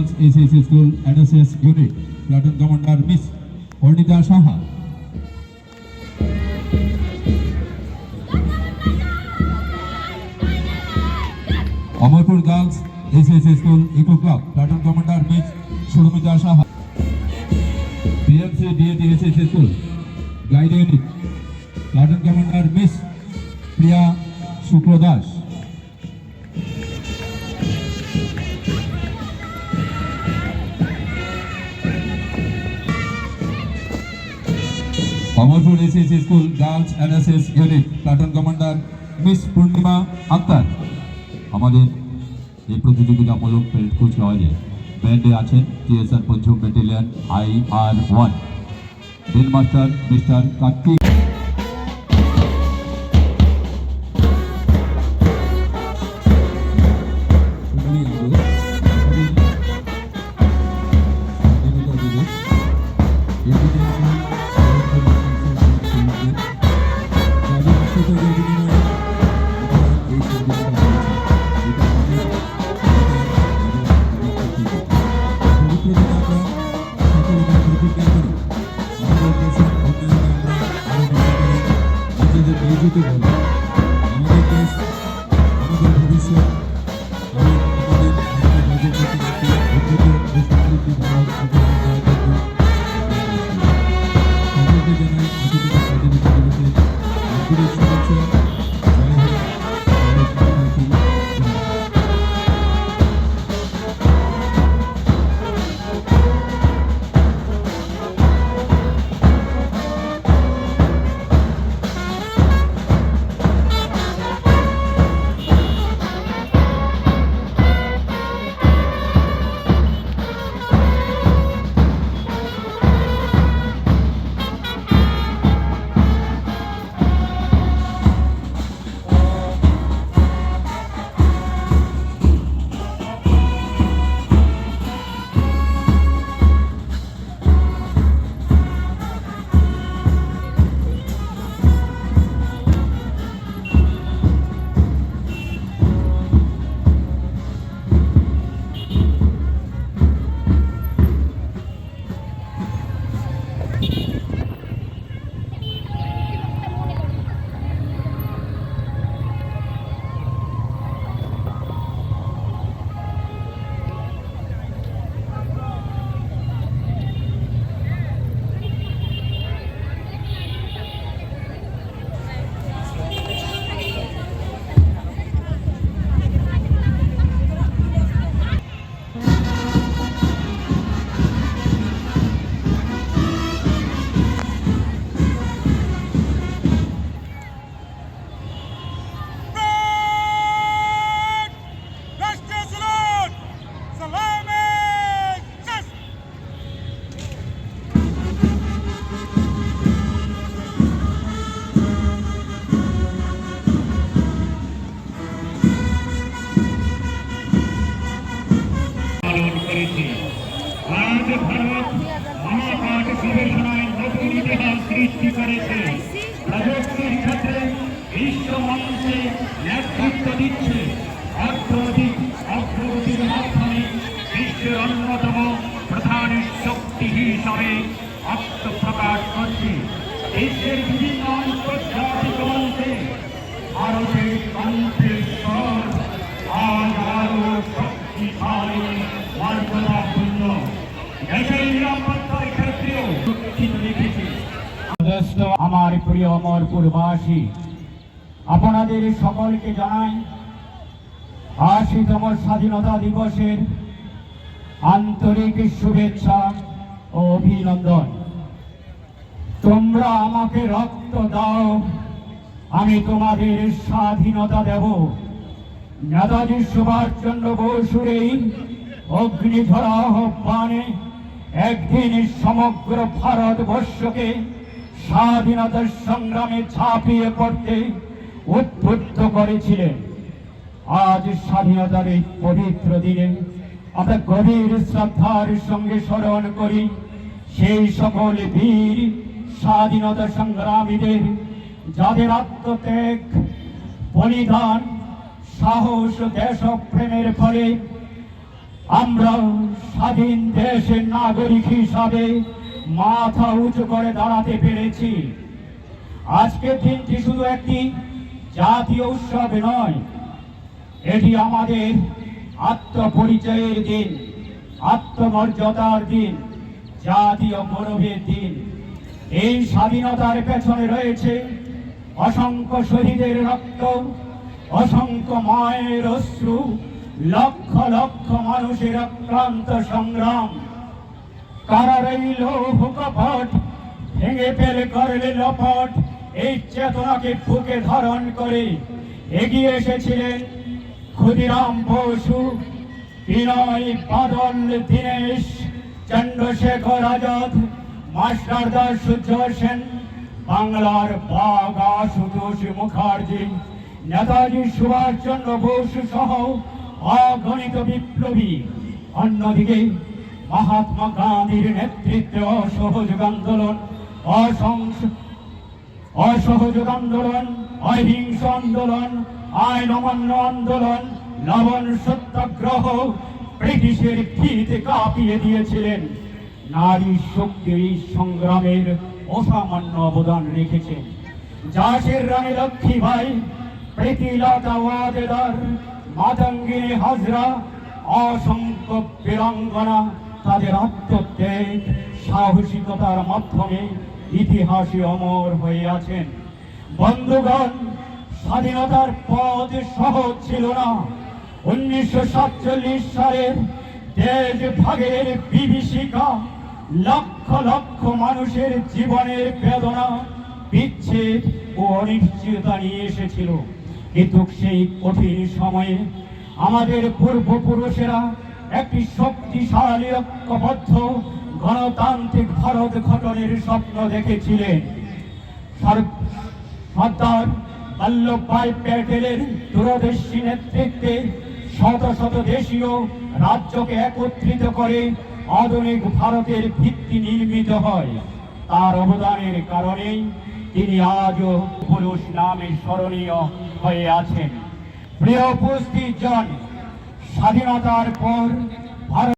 Girls ACC School NSS Unit, Platoon Commander Miss Ornita Saha. Amarpur Girls ACC School Eco Club, Platoon Commander Miss Shurumita Saha. BMC DAT ACC School Guide Unit, Platoon Commander Miss Priya Shuklodas. Amarpur ACC School Girls NSS Unit, Platoon Commander Miss Purnima Akhtar. আমাদের এই প্রতিযোগিতামূলক parade কুচকাওয়াজে ব্যান্ডে আছেন TSR পঞ্চম battalion IR1 drill master mister Kartik. সৃষ্টি করেছে প্রযুক্তির ক্ষেত্রে বিশ্ব মঞ্চে নেতৃত্ব দিচ্ছে অর্থনৈতিক অগ্রগতির মাধ্যমে বিশ্বের অন্যতম প্রধান শক্তি হিসাবে আত্মপ্রকাশ করছে। বিশ্বের বিভিন্ন আন্তর্জাতিক মঞ্চে ভারতের কণ্ঠের স্বর আজ আরো শক্তিশালী মর্যাদাপূর্ণ দেশের নিরাপত্তার ক্ষেত্রেও সুরক্ষিত রেখেছে। আমার প্রিয় অমরপুরবাসী, আপনাদের সকলকে জানাই ৮০তম স্বাধীনতা দিবসের আন্তরিক শুভেচ্ছা ও অভিনন্দন। তোমরা আমাকে রক্ত দাও, আমি তোমাদের স্বাধীনতা দেব। নেতাজি সুভাষচন্দ্র বসুর এই অগ্নিঝরা আহ্বানে একদিন সমগ্র ভারতবর্ষকে স্বাধীনতার সংগ্রামে ঝাঁপিয়ে পড়তে উদ্বুদ্ধ করেছিলেন। আজ স্বাধীনতার এই পবিত্র দিনে আমরা গভীর শ্রদ্ধার সঙ্গে স্মরণ করি সেই সকল বীর স্বাধীনতা সংগ্রামীদের, যাদের আত্মত্যাগ, বলিদান, সাহস, দেশপ্রেমের ফলে আমরা স্বাধীন দেশের নাগরিক হিসাবে মাথা উঁচু করে দাঁড়াতে পেরেছি। আজকের দিনটি শুধু একটি জাতীয় উৎসব নয়, এটি আমাদের আত্মপরিচয়ের দিন, আত্মমর্যাদার দিন, জাতীয় গৌরবের দিন। এই স্বাধীনতার পেছনে রয়েছে অসংখ্য শহীদের রক্ত, অসংখ্য মায়ের অশ্রু, লক্ষ লক্ষ মানুষের অক্লান্ত সংগ্রাম। কারার এই লৌহ কপট ভেঙে ফেলে করলে লপট, এই চেতনাকে বুকে ধারণ করে এগিয়ে এসেছিলেন ক্ষুদিরাম বসু, বিনয় বাদল, দীনেশ, চন্দ্রশেখর আজাদ, মাস্টার দাস সূর্য সেন, বাংলার বাঘ আশুতোষ মুখার্জি, নেতাজি সুভাষচন্দ্র বসু সহ অগণিত বিপ্লবী। অন্যদিকে মহাত্মা গান্ধীর নেতৃত্বে অসহযোগ আন্দোলন, অসহযোগ আন্দোলন, অহিংস আন্দোলন, আইন অমান্য আন্দোলন, লবণ সত্যাগ্রহ ব্রিটিশের ভিত কাঁপিয়ে দিয়েছিলেন। নারী শক্তির এই সংগ্রামের অসামান্য অবদান রেখেছেন ঝাঁসির রানী লক্ষ্মীবাই, প্রীতিলতা ওয়াদেদার, মাতঙ্গিনী হাজরা, অসংখ্য বীরাঙ্গনা তাদের আত্মত্যাগ সাহসিকতার মাধ্যমে ইতিহাসে অমর হয়ে আছেন। বন্ধুগণ, স্বাধীনতার পথ সহজ ছিল না। 1947 সালের দেশ ভাগের বিভীষিকা লক্ষ লক্ষ মানুষের জীবনের বেদনা, বিচ্ছেদ ও অনিশ্চয়তা নিয়ে এসেছিল। কিন্তু সেই কঠিন সময়ে আমাদের পূর্বপুরুষেরা একটি শক্তিশালী ঐক্যবদ্ধ গণতান্ত্রিক ভারত গঠনের স্বপ্ন দেখেছিলেন। সর্দার বল্লভভাই প্যাটেলের দূরদর্শী নেতৃত্বে শত শত দেশীয় রাজ্যকে একত্রিত করে আধুনিক ভারতের ভিত্তি নির্মিত হয়। তার অবদানের কারণেই তিনি আজও পুরুষ নামে স্মরণীয় হয়ে আছেন। প্রিয় উপস্থিত জন, স্বাধীনতার পর ভারত